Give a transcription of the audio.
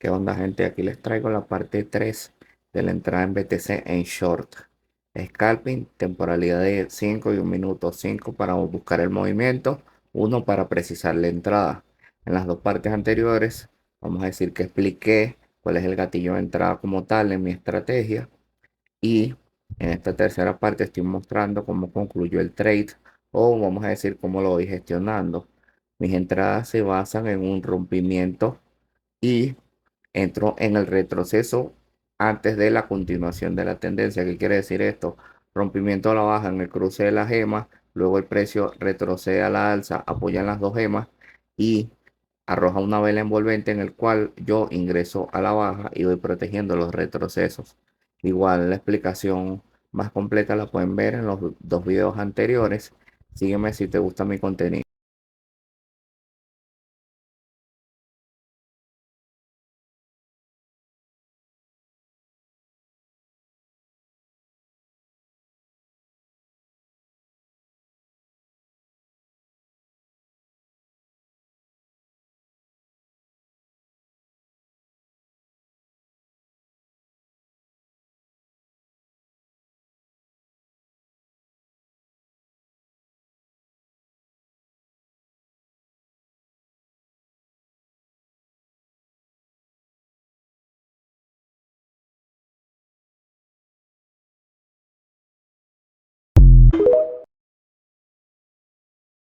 ¿Qué onda, gente? Aquí les traigo la parte 3 de la entrada en BTC en short. Scalping, temporalidad de 5 y 1 minuto. 5 para buscar el movimiento, 1 para precisar la entrada. En las dos partes anteriores, vamos a decir que expliqué cuál es el gatillo de entrada como tal en mi estrategia. Y en esta tercera parte estoy mostrando cómo concluyó el trade, o vamos a decir cómo lo voy gestionando. Mis entradas se basan en un rompimiento y entro en el retroceso antes de la continuación de la tendencia. ¿Qué quiere decir esto? Rompimiento a la baja en el cruce de las gemas, luego el precio retrocede a la alza, apoya en las dos gemas y arroja una vela envolvente en el cual yo ingreso a la baja y voy protegiendo los retrocesos. Igual la explicación más completa la pueden ver en los dos videos anteriores. Sígueme si te gusta mi contenido.